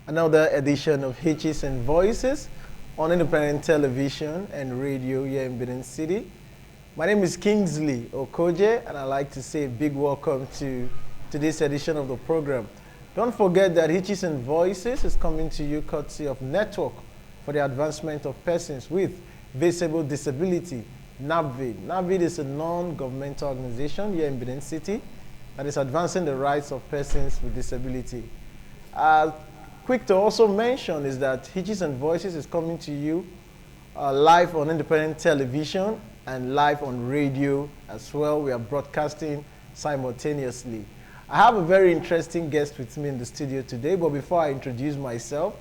another edition of Hitches and Voices on independent television and radio here in Benin City. My name is Kingsley Okoje, and I'd like to say a big welcome to today's edition of the program. Don't forget that Hitches and Voices is coming to you courtesy of Network for the Advancement of Persons with Visible Disability, NAVID. NAVID is a non-governmental organization here in Benin City that is advancing the rights of persons with disability. Quick to also mention is that Hitches and Voices is coming to you live on independent television and live on radio as well. We are broadcasting simultaneously. I have a very interesting guest with me in the studio today, but before I introduce myself,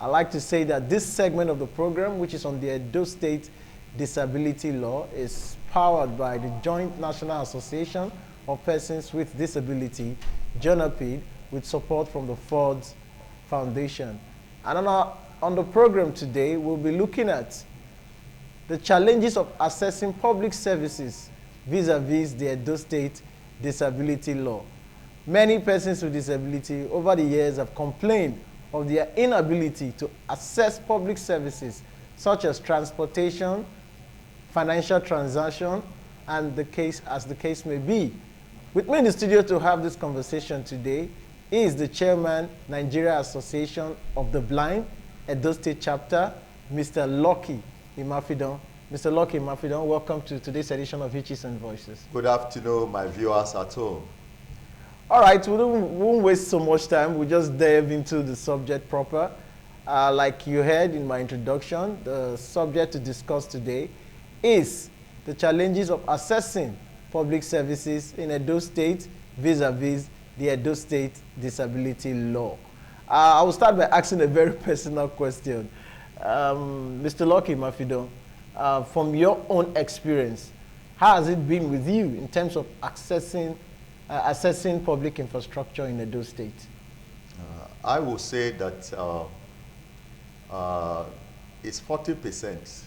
I'd like to say that this segment of the program, which is on the Edo State Disability Law, is powered by the Joint National Association of Persons with Disability, JONAPID, with support from the Ford's Foundation. And on the program today, we'll be looking at the challenges of accessing public services vis-a-vis the Edo State Disability Law. Many persons with disability over the years have complained of their inability to access public services such as transportation, financial transaction, and the case may be. With me in the studio to have this conversation today is the chairman, Nigeria Association of the Blind, Edo State Chapter, Mr. Lucky Imafidon. Mr. Lucky Imafidon, welcome to today's edition of Hitches and Voices. Good afternoon, my viewers at home. All right, we won't waste so much time. We'll just dive into the subject proper. Like you heard in my introduction, the subject to discuss today is the challenges of accessing public services in Edo State vis-a-vis the Edo State Disability Law. I will start by asking a very personal question. Mr. Lucky Imafidon, from your own experience, how has it been with you in terms of accessing public infrastructure in Edo State? I will say that it's 40%.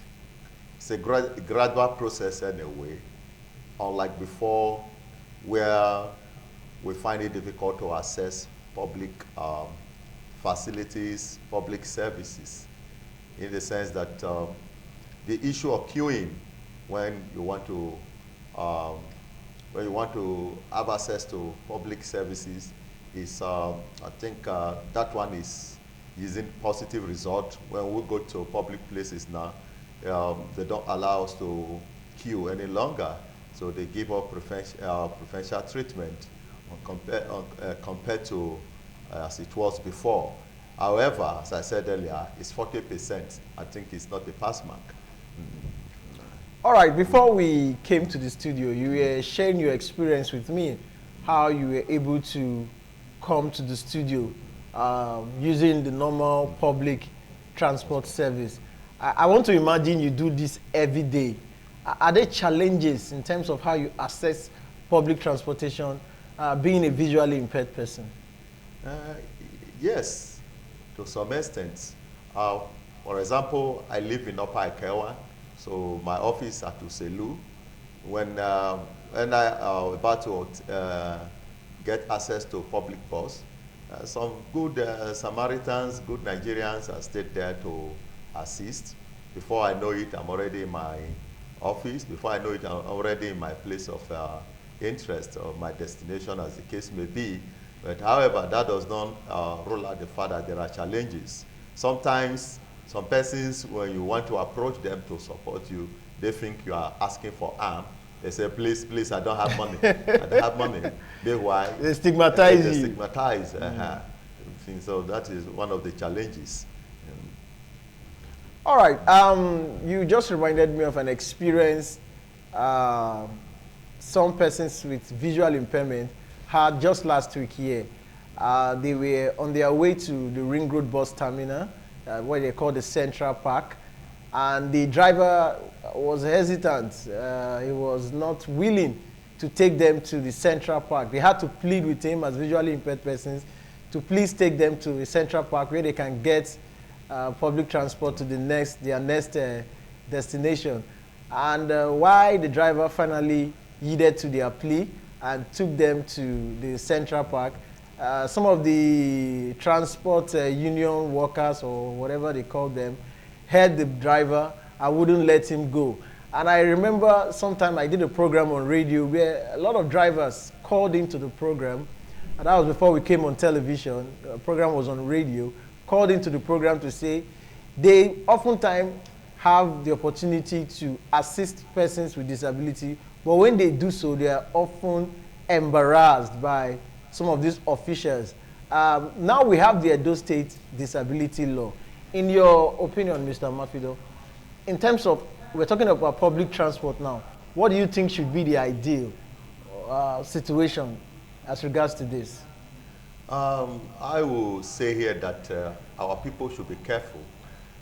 It's a gradual process anyway, unlike before where we find it difficult to access public facilities, public services, in the sense that the issue of queuing when you want to have access to public services is, I think that one is using positive result. When we go to public places now, they don't allow us to queue any longer, so they give us preferential treatment compared to as it was before. However, as I said earlier, it's 40%. I think it's not a pass mark. All right, before we came to the studio, you were sharing your experience with me, how you were able to come to the studio using the normal public transport service. I want to imagine you do this every day. Are there challenges in terms of how you access public transportation being a visually impaired person? Yes, to some extent. For example, I live in Upper Ikewa, so my office is at Uselu. When I about to get access to public bus, some good Samaritans, good Nigerians have stayed there to assist. Before I know it, I'm already in my office. Before I know it, I'm already in my place of interest or my destination, as the case may be. But however, that does not rule out the fact that there are challenges. Sometimes some persons, when you want to approach them to support you, they think you are asking for arm. They say, please, please, I don't have money. I don't have money. They stigmatize you. They stigmatize. So that is one of the challenges. All right. You just reminded me of an experience some persons with visual impairment had just last week here. They were on their way to the Ring Road bus terminal, what they call the Central Park, and the driver was hesitant. He was not willing to take them to the Central Park. They had to plead with him as visually impaired persons to please take them to the Central Park where they can get public transport to their next destination. And why the driver finally yielded to their plea and took them to the Central Park, some of the transport union workers or whatever they call them heard the driver and wouldn't let him go. And I remember sometime I did a program on radio where a lot of drivers called into the program, and that was before we came on television. The program was on radio, called into the program to say they oftentimes have the opportunity to assist persons with disability, but when they do so, they are often embarrassed by some of these officials. Now we have the Edo State disability law. In your opinion, Mr. Mafido, in terms of, we're talking about public transport now, what do you think should be the ideal situation as regards to this? I will say here that our people should be careful.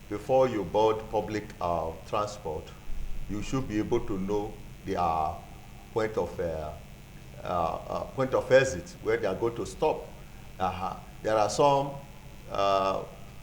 Before you board public transport, you should be able to know their point of exit, where they are going to stop. There are some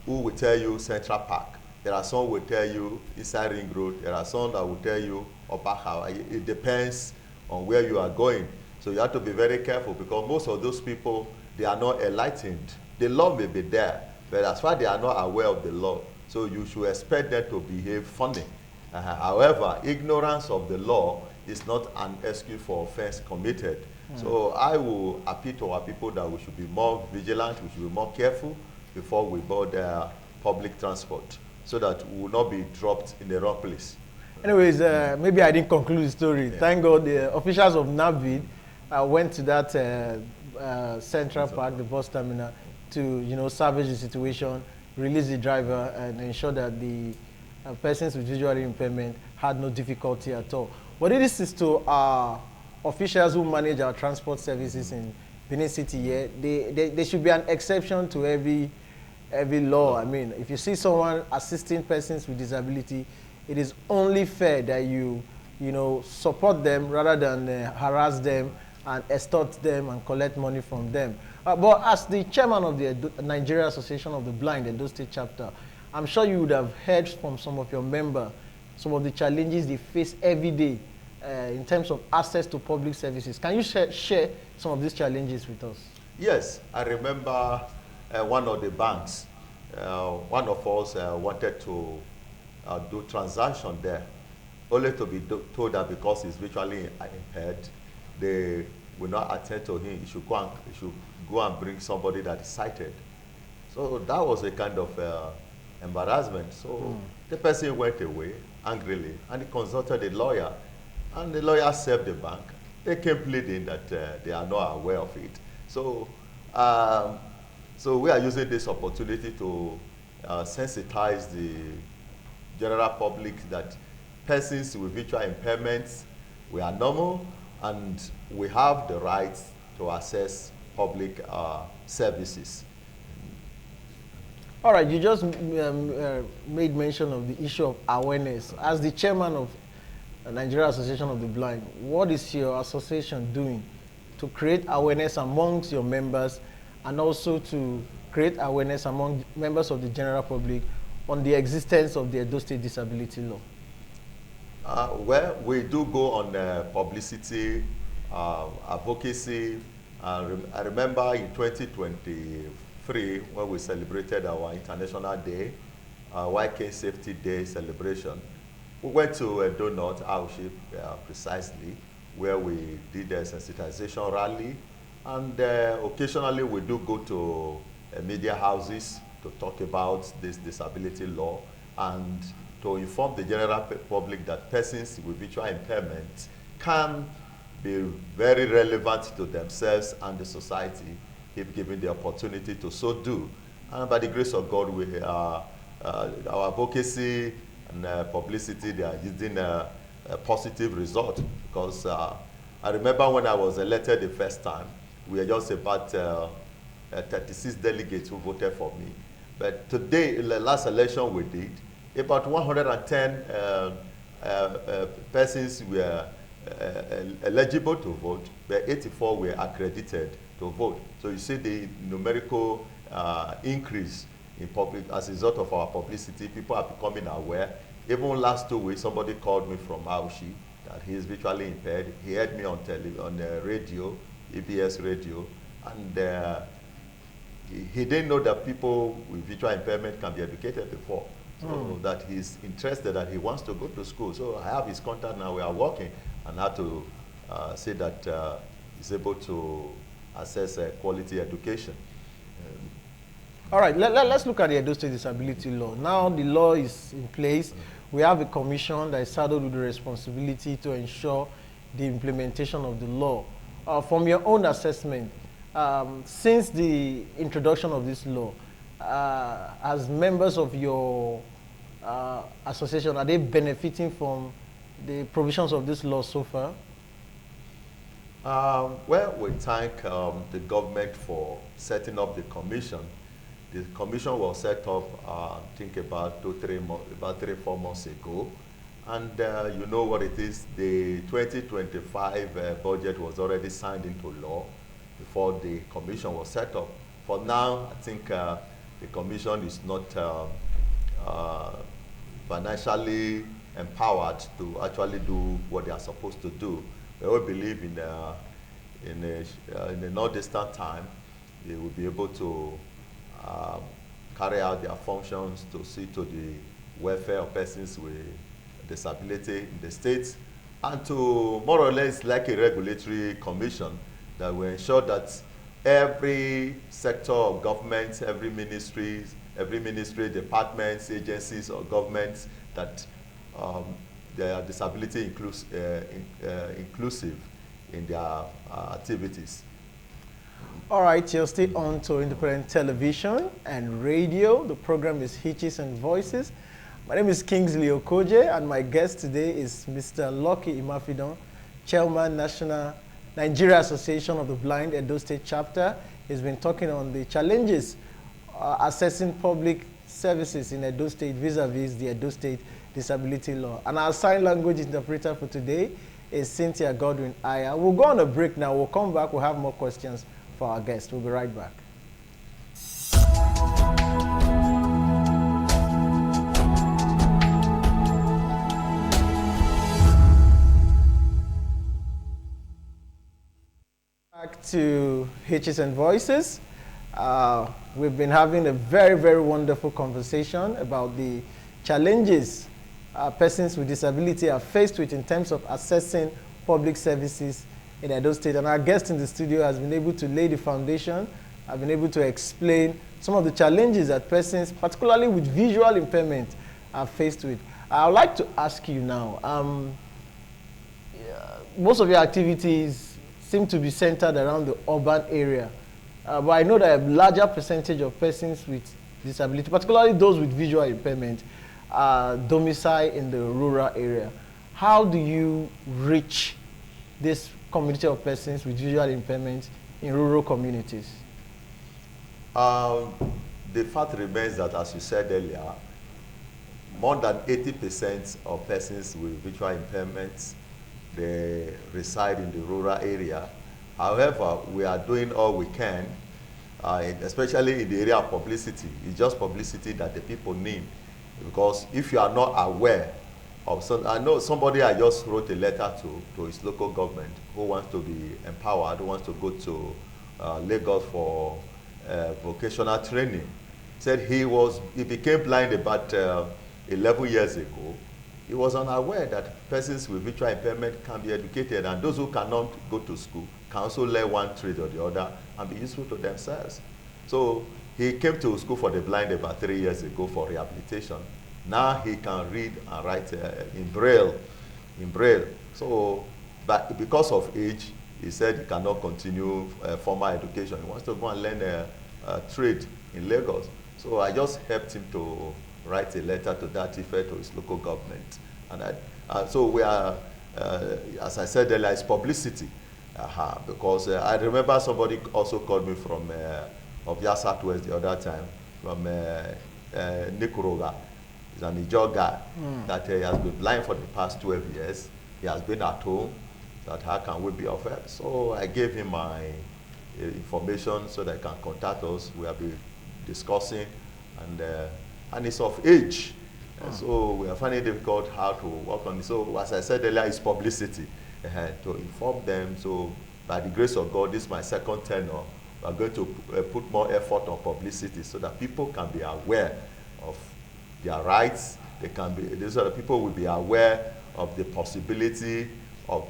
who will tell you Central Park. There are some who will tell you Inside Ring Road. There are some that will tell you Opaha. It depends on where you are going. So you have to be very careful, because most of those people, they are not enlightened. The law may be there, but as far as they are not aware of the law, so you should expect them to behave funny. However, ignorance of the law is not an excuse for offense committed. So I will appeal to our people that we should be more vigilant, we should be more careful before we board public transport, so that we will not be dropped in the wrong place. Anyways, maybe I didn't conclude the story. Yeah. Thank God the officials of NAVID went to that Central Park, the bus terminal, to salvage the situation, release the driver, and ensure that the persons with visual impairment had no difficulty at all. But this is to our officials who manage our transport services in Benin City here. There should be an exception to every law. I mean, if you see someone assisting persons with disability, it is only fair that you support them rather than harass them and extort them and collect money from them. But as the chairman of the Nigeria Association of the Blind, Edo State chapter, I'm sure you would have heard from some of your members some of the challenges they face every day in terms of access to public services. Can you share some of these challenges with us? Yes, I remember one of the banks, one of us wanted to do transaction there, only to be told that because he's visually impaired, they will not attend to him. He should go and bring somebody that is sighted. So that was a kind of embarrassment. So the person went away angrily, and he consulted a lawyer, and the lawyer served the bank. They came pleading that they are not aware of it. So, so we are using this opportunity to sensitize the general public that persons with visual impairments, we are normal, and we have the right to access public services. All right, you just made mention of the issue of awareness. As the chairman of the Nigeria Association of the Blind, what is your association doing to create awareness amongst your members, and also to create awareness among members of the general public on the existence of the Edo State Disability Law? Well, we do go on publicity, advocacy. I remember in 2023, when we celebrated our International Day, YK Safety Day celebration, we went to Edo North, Auship, precisely, where we did a sensitization rally. And occasionally we do go to media houses to talk about this disability law and to inform the general public that persons with visual impairment can be very relevant to themselves and the society if given the opportunity to so do. And by the grace of God, we our advocacy and publicity, they are using a positive result, because I remember when I was elected the first time, we were just about 36 delegates who voted for me. But today, in the last election we did, about 110 persons were eligible to vote, but 84 were accredited to vote. So you see the numerical increase in public as a result of our publicity. People are becoming aware. Even last 2 weeks, somebody called me from Aushi that he is visually impaired. He heard me on radio, EBS radio, and he didn't know that people with visual impairment can be educated before. So that he's interested, that he wants to go to school. So I have his contact now. We are working and how to say that he's able to access quality education. All right, let's look at the Edo State Disability Law. Now the law is in place. We have a commission that is saddled with the responsibility to ensure the implementation of the law. From your own assessment, since the introduction of this law, as members of your association, are they benefiting from the provisions of this law so far? Well, we thank the government for setting up the commission. The commission was set up, I think, about 3-4 months ago. And you know what it is, the 2025 budget was already signed into law before the commission was set up. For now, I think the commission is not financially empowered to actually do what they are supposed to do. We all believe in a not distant time, they will be able to carry out their functions to see to the welfare of persons with disability in the states, and to more or less like a regulatory commission that will ensure that every sector of government, every ministry, departments, agencies, or governments, that they are disability inclusive in their activities. All right, you'll stay on to independent television and radio. The program is Hitches and Voices. My name is Kingsley Okoje, and my guest today is Mr. Lucky Imafidon, Chairman, Nigeria Association of the Blind, Edo State Chapter. He's been talking on the challenges assessing public services in Edo State vis-a-vis the Edo State Disability Law. And our sign language interpreter for today is Cynthia Godwin Aya. We'll go on a break now. We'll come back. We'll have more questions for our guest. We'll be right back. Back to Hitches and Voices. We've been having a very, very wonderful conversation about the challenges persons with disability are faced with in terms of accessing public services in Edo State. And our guest in the studio has been able to lay the foundation. I've been able to explain some of the challenges that persons, particularly with visual impairment, are faced with. I would like to ask you now, most of your activities seem to be centered around the urban area. But I know that a larger percentage of persons with disability, particularly those with visual impairment, domicile in the rural area. How do you reach this community of persons with visual impairment in rural communities? The fact remains that, as you said earlier, more than 80% of persons with visual impairments, they reside in the rural area. However, we are doing all we can, especially in the area of publicity. It's just publicity that the people need. Because if you are not aware of some, I know somebody I just wrote a letter to his local government who wants to be empowered, who wants to go to Lagos for vocational training. Said he became blind about 11 years ago. He was unaware that persons with visual impairment can be educated, and those who cannot go to school can also learn one trade or the other and be useful to themselves. So he came to school for the blind about 3 years ago for rehabilitation. Now he can read and write in Braille. So, but because of age, he said he cannot continue formal education. He wants to go and learn a trade in Lagos. So I just helped him to write a letter to that effect to his local government. And so we are, as I said earlier, it's publicity. Because I remember somebody also called me from Obia Southwest the other time, from Nikuroga. He's an Ijaw guy that he has been blind for the past 12 years. He has been at home, that how can we be of help? So I gave him my information so that he can contact us. We have been discussing, and it's of age. So we are finding it difficult how to work on it. So as I said earlier, it's publicity to inform them. So by the grace of God, this is my second tenure we are going to put more effort on publicity so that people can be aware of their rights. They can be, these are the people will be aware of the possibility of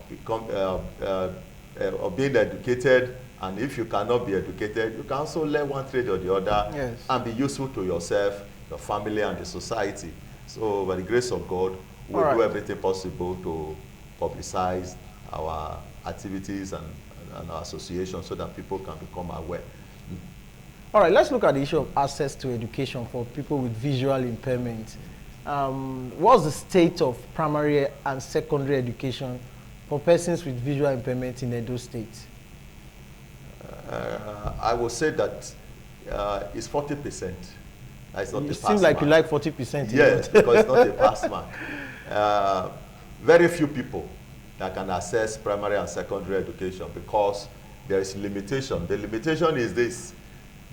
of being educated. And if you cannot be educated, you can also learn one trade or the other, Yes. and be useful to yourself, your family, and the society. So by the grace of God, we'll All right. do everything possible to publicize our activities and our association so that people can become aware. All right, let's look at the issue of access to education for people with visual impairment. What's the state of primary and secondary education for persons with visual impairment in Edo State? I will say that it's 40%. It's not It a seems pass like mark. you like 40%. Yes, because it's not a pass mark. Very few people that can access primary and secondary education because there is limitation. The limitation is this: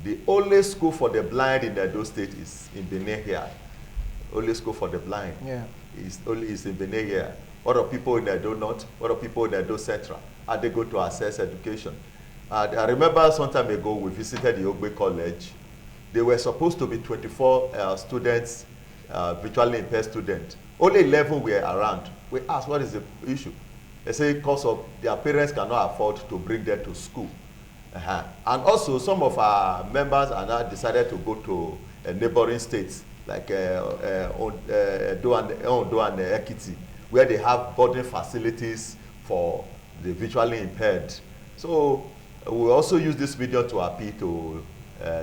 the only school for the blind in Edo State is in Benin here. Only school for the blind is in Benin here. What are people in Edo North? What are people in Edo Central? And they go to access education. I remember some time ago we visited the Ogbe College. There were supposed to be 24 students, visually impaired students. Only 11 were around. We asked, what is the issue? They say because of their parents cannot afford to bring them to school. And also some of our members are now decided to go to neighboring states like Ondo and Ekiti, where they have boarding facilities for the visually impaired. So we also use this medium to appeal to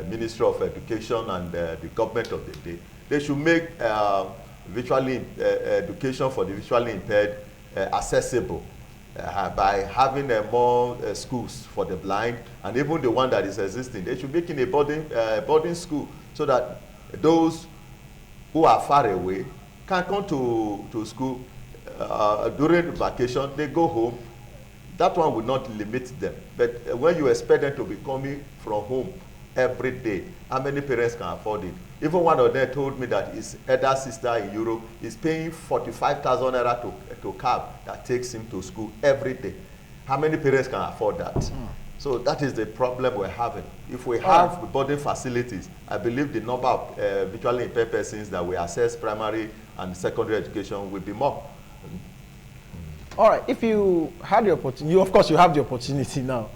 Ministry of Education and the government of the day. They should make education for the visually impaired accessible by having more schools for the blind, and even the one that is existing. They should make in a boarding school so that those who are far away can come to school during vacation. They go home. That one will not limit them. But when you expect them to be coming from home every day, how many parents can afford it? Even one of them told me that his elder sister in Europe is paying 45,000 naira to cab that takes him to school every day. How many parents can afford that? So that is the problem we're having. If we have boarding facilities, I believe the number of visually impaired persons that we access primary and secondary education will be more. All right, if you had the opportunity, of course you have the opportunity now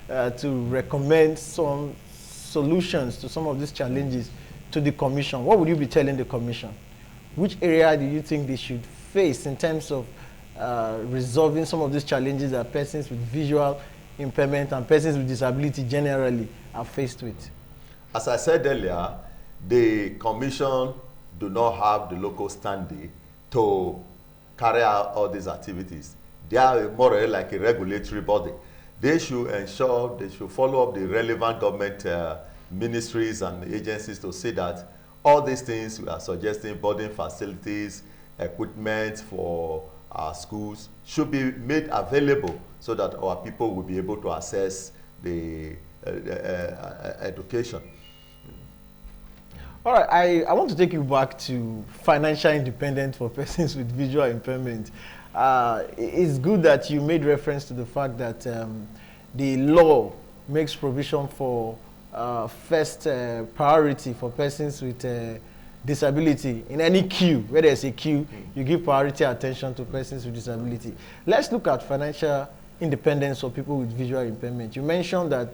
to recommend some solutions to some of these challenges to the commission. What would you be telling the commission? Which area do you think they should face in terms of resolving some of these challenges that persons with visual impairment and persons with disability generally are faced with? As I said earlier, the commission do not have the local standing to carry out all these activities. They are more or less like a regulatory body. They should ensure, they should follow up the relevant government ministries and agencies to see that all these things we are suggesting, boarding facilities, equipment for our schools, should be made available so that our people will be able to access the education. All right, I want to take you back to financial independence for persons with visual impairment. It's good that you made reference to the fact that the law makes provision for first priority for persons with disability. In any queue, where there's a queue, you give priority attention to persons with disability. Let's look at financial independence for people with visual impairment. You mentioned that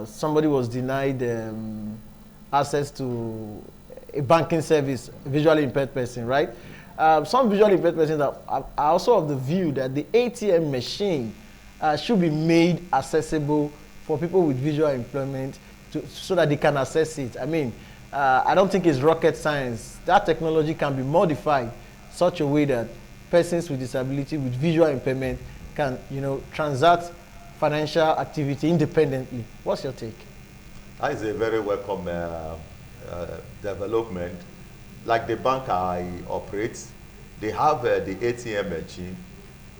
somebody was denied access to a banking service, a visually impaired person, right? Some visually impaired persons are also of the view that the ATM machine should be made accessible for people with visual impairment so that they can access it. I mean, I don't think it's rocket science. That technology can be modified such a way that persons with disability with visual impairment can, transact financial activity independently. What's your take? That is a very welcome development. Like the bank I operate, they have the ATM machine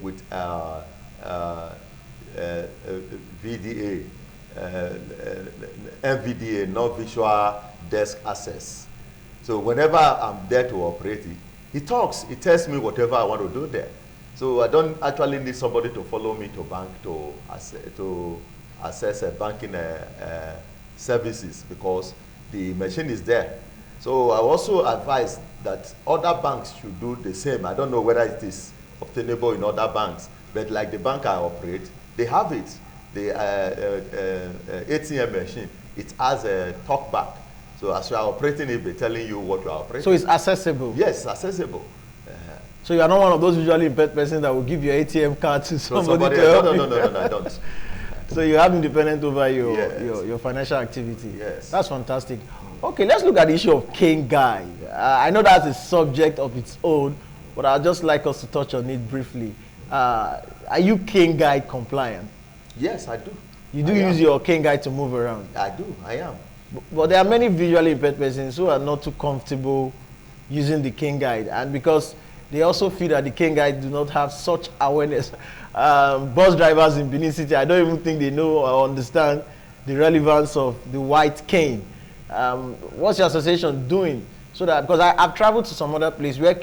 with VDA, NVDA, non-visual desk access. So whenever I'm there to operate it, he talks, he tells me whatever I want to do there. So I don't actually need somebody to follow me to bank to access banking services because the machine is there. So I also advise that other banks should do the same. I don't know whether it is obtainable in other banks, but like the bank I operate, they have it. The ATM machine, it has a talkback. So as you are operating it, they're telling you what you are operating. So it's accessible? Yes, accessible. So you are not one of those visually impaired persons that will give your ATM card to somebody to help you? No, I don't. So you have independence over Yes. your financial activity. Yes. That's fantastic. Okay, let's look at the issue of cane guide. I know that's a subject of its own, but I'd just like us to touch on it briefly. Are you cane guide compliant? Yes, I do. You do use your cane guide to move around? I do, I am. But there are many visually impaired persons who are not too comfortable using the cane guide, and because they also feel that the cane guide do not have such awareness. Bus drivers in Benin City, I don't even think they know or understand the relevance of the white cane. What's your association doing so that, because I've traveled to some other place where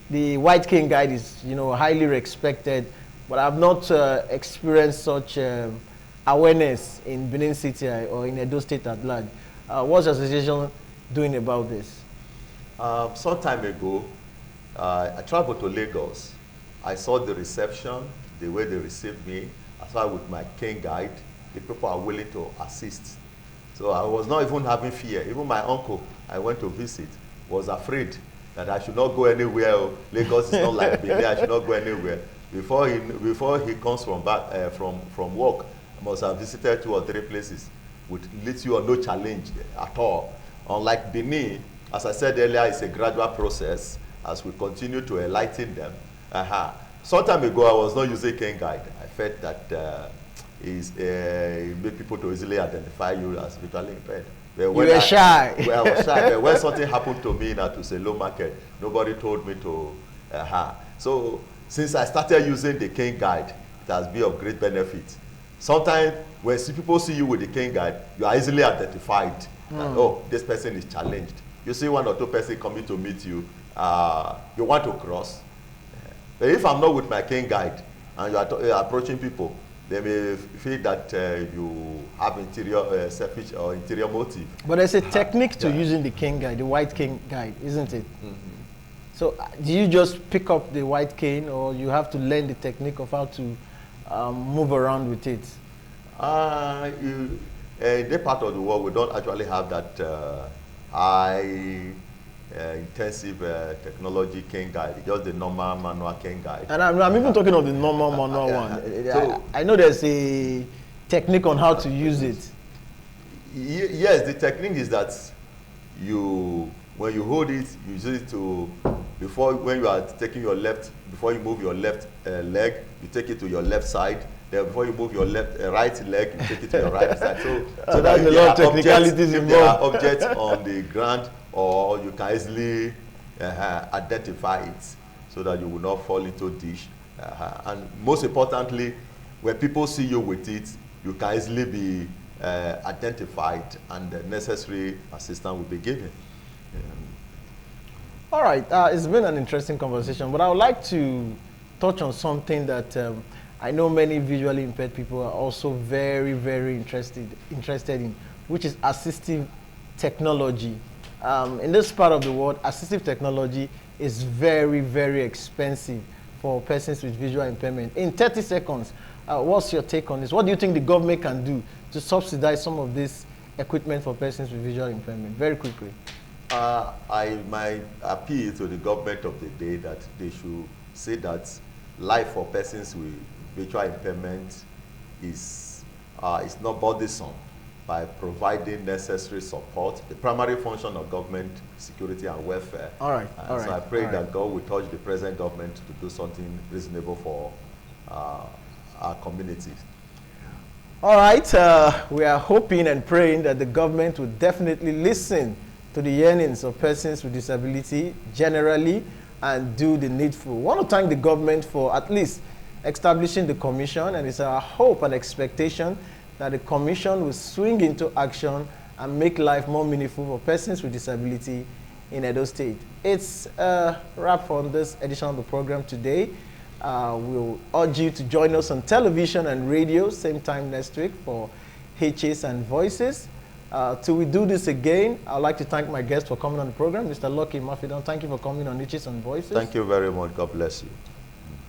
the white cane guide is, highly respected, but I've not experienced such awareness in Benin City or in Edo State at large. What's your association doing about this? Some time ago, I traveled to Lagos. I saw the reception, the way they received me. I saw with my cane guide, the people are willing to assist. So I was not even having fear. Even my uncle I went to visit was afraid that I should not go anywhere. Lagos is not like Benin, I should not go anywhere. Before he comes from back from work, I must have visited 2 or 3 places with little or no challenge at all. Unlike Benin, as I said earlier, it's a gradual process as we continue to enlighten them. Some time ago, I was not using cane guide. I felt that it made people to easily identify you as visually impaired. You were shy. Well, I was shy. But when something happened to me in Atuselo market, nobody told me to. So since I started using the cane guide, it has been of great benefit. Sometimes when people see you with the cane guide, you are easily identified. That, oh, this person is challenged. You see 1 or 2 persons coming to meet you. You want to cross. But if I'm not with my cane guide and you are approaching people, they may feel that you have interior selfish or interior motive. But there's a technique to using the cane guide, the white cane guide, isn't it? So do you just pick up the white cane, or you have to learn the technique of how to move around with it? In that part of the world, we don't actually have that high intensive technology cane guide, just the normal manual cane guide. And I'm even talking of the normal manual one. So, I know there's a technique on how to use it. Yes, the technique is that when you hold it, you use it to, when you are taking your left, before you move your left leg, you take it to your left side. Then before you move your right leg, you take it to your right side. So that's a lot of technicalities involved. There are objects on the ground, or you can easily identify it so that you will not fall into a ditch. And most importantly, when people see you with it, you can easily be identified and the necessary assistance will be given. All right, it's been an interesting conversation, but I would like to touch on something that I know many visually impaired people are also very, very interested in, which is assistive technology. In this part of the world, assistive technology is very, very expensive for persons with visual impairment. In 30 seconds, what's your take on this? What do you think the government can do to subsidize some of this equipment for persons with visual impairment? Very quickly. My appeal to the government of the day that they should say that life for persons with visual impairment is not burdensome by providing necessary support. The primary function of government, security and welfare. All right. So I pray that God will touch the present government to do something reasonable for our communities. All right. We are hoping and praying that the government will definitely listen to the yearnings of persons with disability generally and do the needful. I want to thank the government for at least establishing the commission, and it's our hope and expectation that the commission will swing into action and make life more meaningful for persons with disability in Edo State. It's a wrap on this edition of the program today. We'll urge you to join us on television and radio, same time next week for Hitches and Voices. Till we do this again, I'd like to thank my guest for coming on the program, Mr. Lucky Mafidon. Thank you for coming on Hitches and Voices. Thank you very much. God bless you.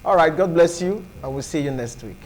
All right, God bless you, and we'll see you next week.